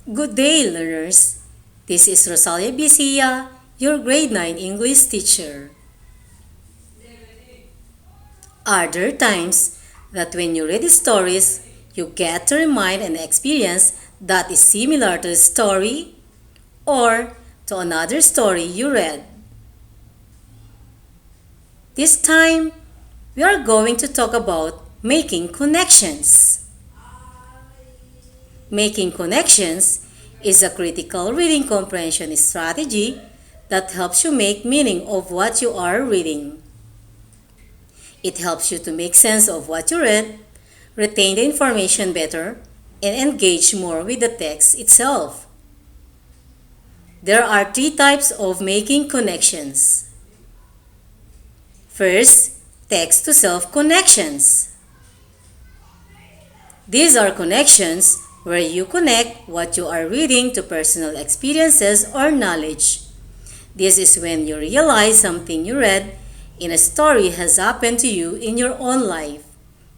Good day, learners. This is Rosalia Bisilla, your grade 9 English teacher. Are there times that when you read stories, you get to remind an experience that is similar to the story or to another story you read? This time, we are going to talk about making connections. Making connections is a critical reading comprehension strategy that helps you make meaning of what you are reading. It helps you to make sense of what you read, retain the information better, and engage more with the text itself. There are three types of making connections. First, text to self connections. These are connections where you connect what you are reading to personal experiences or knowledge. This is when you realize something you read in a story has happened to you in your own life.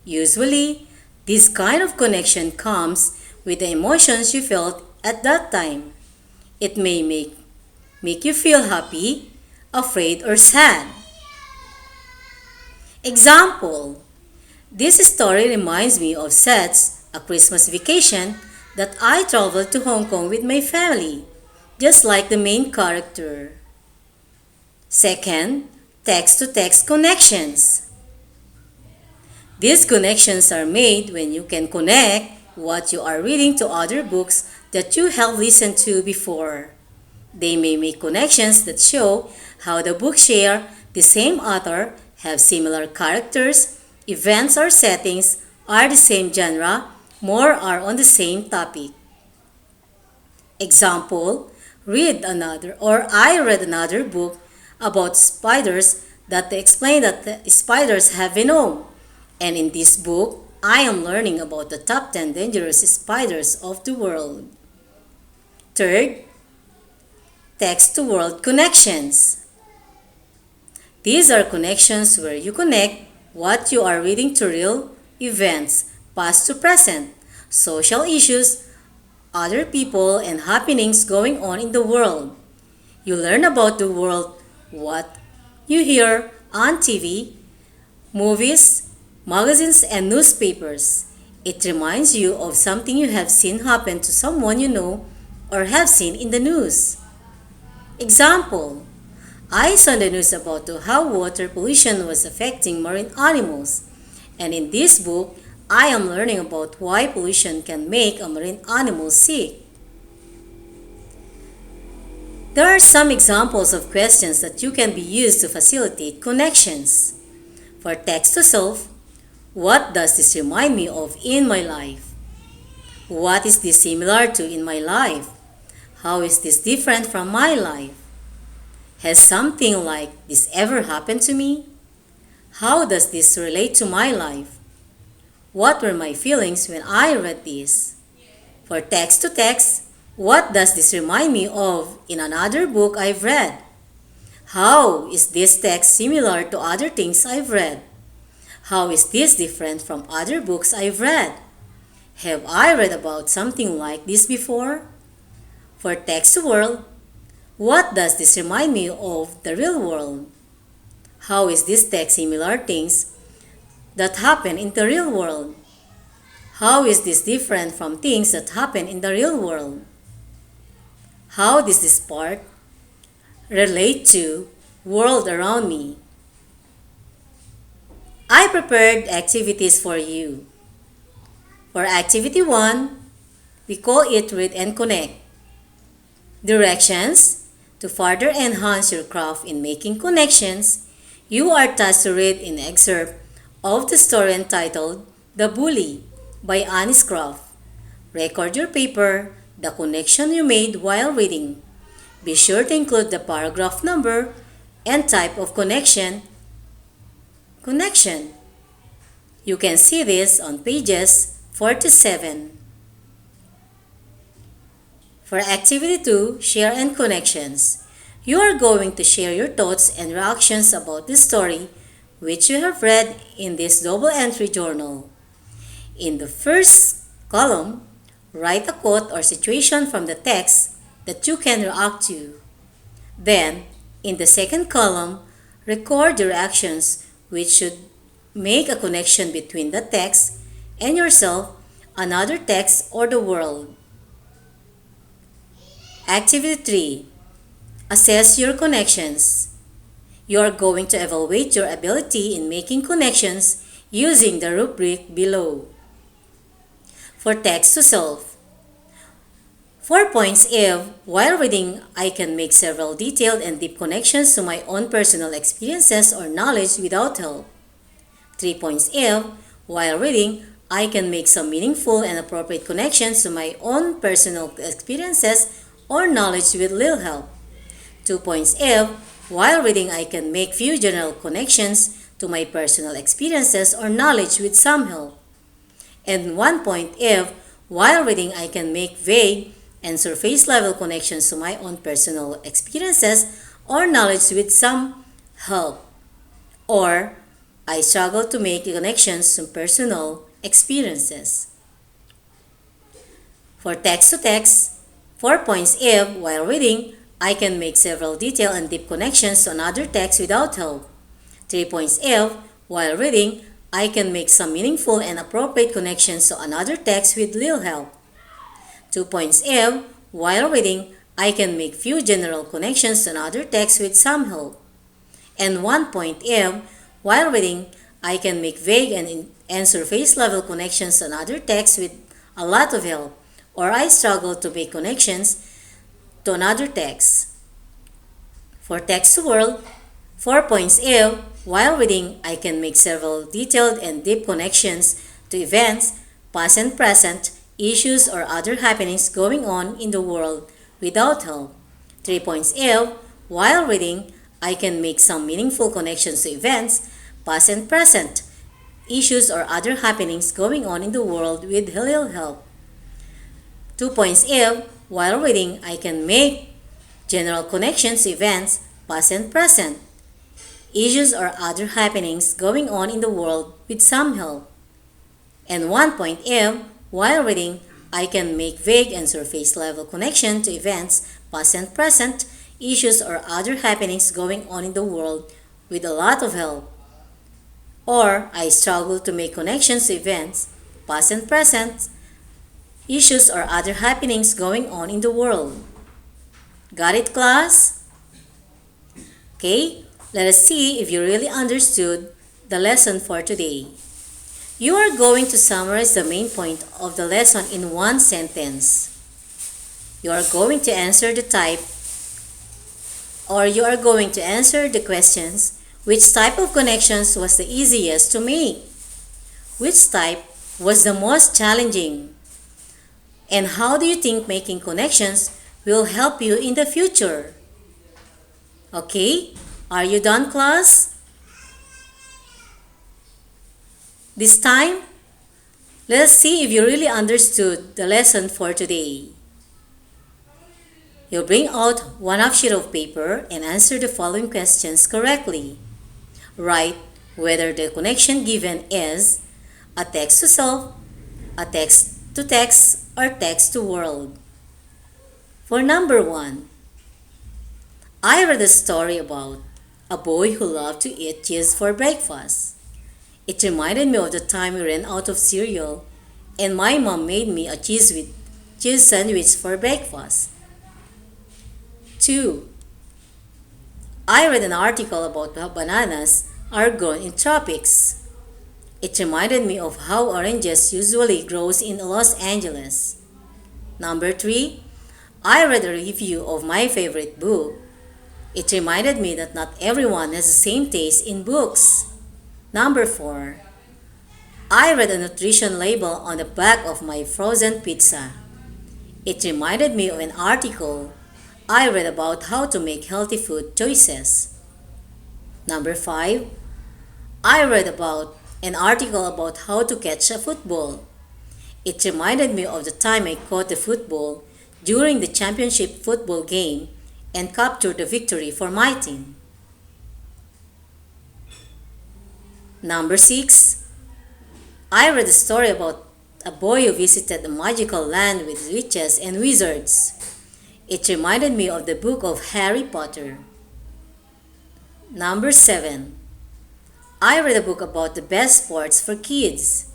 Usually, this kind of connection comes with the emotions you felt at that time. It may make you feel happy, afraid, or sad. Example: this story reminds me of Seth's A Christmas Vacation that I traveled to Hong Kong with my family, just like the main character. Second, text-to-text connections. These connections are made when you can connect what you are reading to other books that you have listened to before. They may make connections that show how the books share the same author, have similar characters, events or settings, are the same genre, more are on the same topic. Example, I read another book about spiders that explain that the spiders have venom. And in this book, I am learning about the top 10 dangerous spiders of the world. Third, text to world connections. These are connections where you connect what you are reading to real events, past to present, social issues, other people, and happenings going on in the world. You learn about the world what you hear on TV, movies, magazines, and newspapers. It reminds you of something you have seen happen to someone you know or have seen in the news. Example, I saw the news about how water pollution was affecting marine animals. And in this book, I am learning about why pollution can make a marine animal sick. There are some examples of questions that you can be used to facilitate connections. For text to self, what does this remind me of in my life? What is this similar to in my life? How is this different from my life? Has something like this ever happened to me? How does this relate to my life? What were my feelings when I read this? For text to text, what does this remind me of in another book I've read? How is this text similar to other things I've read? How is this different from other books I've read? Have I read about something like this before? For text to world, what does this remind me of the real world? How is this text similar things that happen in the real world? How is this different from things that happen in the real world? How does this part relate to world around me? I prepared activities for you. For activity 1, we call it Read and Connect. Directions: to further enhance your craft in making connections, you are tasked to read an excerpt of the story entitled The Bully by Annie Scruff. Record your paper, the connection you made while reading. Be sure to include the paragraph number and type of connection. You can see this on pages 47. For activity 2, share and connections. You are going to share your thoughts and reactions about the story which you have read in this double entry journal. In the first column, Write a quote or situation from the text that you can react to. Then, in the second column, record your actions which should make a connection between the text and yourself, another text, or the world. Activity 3. Assess your connections. You are going to evaluate your ability in making connections using the rubric below. For text to self, 4 points if, while reading, I can make several detailed and deep connections to my own personal experiences or knowledge without help. 3 points if, while reading, I can make some meaningful and appropriate connections to my own personal experiences or knowledge with little help. 2 points if, while reading, I can make few general connections to my personal experiences or knowledge with some help. And 1 point if, while reading, I can make vague and surface level connections to my own personal experiences or knowledge with some help. Or, I struggle to make connections to personal experiences. For text to text, 4 points if, while reading, I can make several detailed and deep connections to another text without help. 3 points if, while reading, I can make some meaningful and appropriate connections to another text with little help. 2 points if, while reading, I can make few general connections to another text with some help. And 1 point if, while reading, I can make vague and surface level connections to another text with a lot of help, or I struggle to make connections to another text. For text to world, 4 points if, while reading, I can make several detailed and deep connections to events, past and present, issues or other happenings going on in the world without help. 3 points if, while reading, I can make some meaningful connections to events, past and present, issues or other happenings going on in the world with little help. 2 points if, while reading, I can make general connections to events, past and present, issues or other happenings going on in the world with some help. And 1 point if, while reading, I can make vague and surface level connection to events, past and present, issues or other happenings going on in the world with a lot of help. Or I struggle to make connections to events, past and present, issues or other happenings going on in the world. Got it, class? Okay, let us see if you really understood the lesson for today. You are going to summarize the main point of the lesson in one sentence. You are going to answer the questions. Which type of connections was the easiest to make? Which type was the most challenging? And how do you think making connections will help you in the future? Okay, are you done, class? This time, let us see if you really understood the lesson for today. You'll bring out one half sheet of paper and answer the following questions correctly. Write whether the connection given is a text to self, a text to text, or text to world. For number 1, I read a story about a boy who loved to eat cheese for breakfast. It reminded me of the time we ran out of cereal and my mom made me a cheese sandwich for breakfast. 2. I read an article about how bananas are grown in tropics. It reminded me of how oranges usually grows in Los Angeles. Number 3. I read a review of my favorite book. It reminded me that not everyone has the same taste in books. Number 4. I read a nutrition label on the back of my frozen pizza. It reminded me of an article I read about how to make healthy food choices. Number 5. I read about an article about how to catch a football. It reminded me of the time I caught the football during the championship football game and captured the victory for my team. Number 6. I read a story about a boy who visited a magical land with witches and wizards. It reminded me of the book of Harry Potter. Number 7. I read a book about the best sports for kids.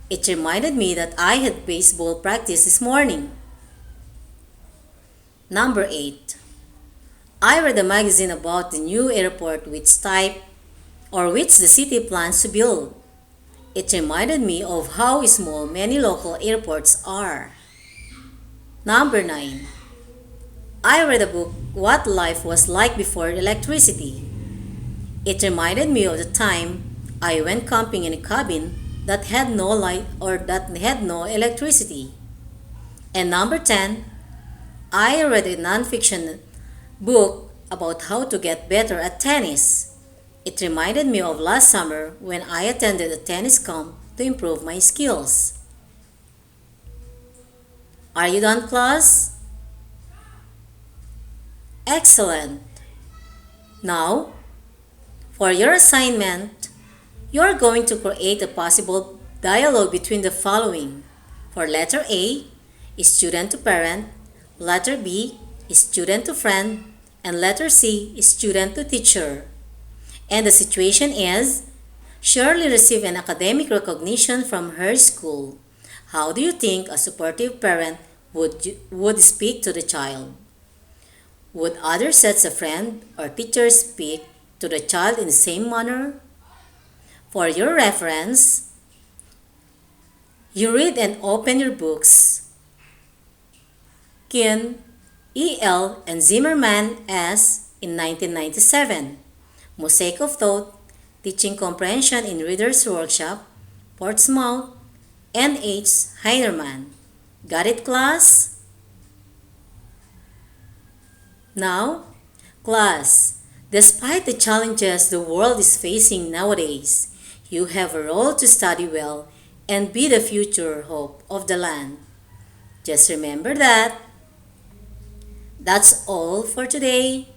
It reminded me that I had baseball practice this morning. Number 8. I read a magazine about the new airport which the city plans to build. It reminded me of how small many local airports are. Number 9. I read a book What Life Was Like Before Electricity. It reminded me of the time I went camping in a cabin that had no light or that had no electricity. And number 10, I read a nonfiction book about how to get better at tennis. It reminded me of last summer when I attended a tennis camp to improve my skills. Are you done, class? Excellent. Now, for your assignment, you're going to create a possible dialogue between the following. For letter A, student to parent, letter B, student to friend, and letter C, student to teacher. And the situation is, Shirley received an academic recognition from her school. How do you think a supportive parent would speak to the child? Would other sets of friends or teachers speak to the child in the same manner? For your reference, you read and open your books. Kuhn, E.L. and Zimmerman S. in 1997. Mosaic of Thought, Teaching Comprehension in Reader's Workshop, Portsmouth, N.H. Heinerman. Got it, class? Now, class, despite the challenges the world is facing nowadays, you have a role to study well and be the future hope of the land. Just remember that. That's all for today.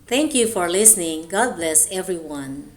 Thank you for listening. God bless everyone.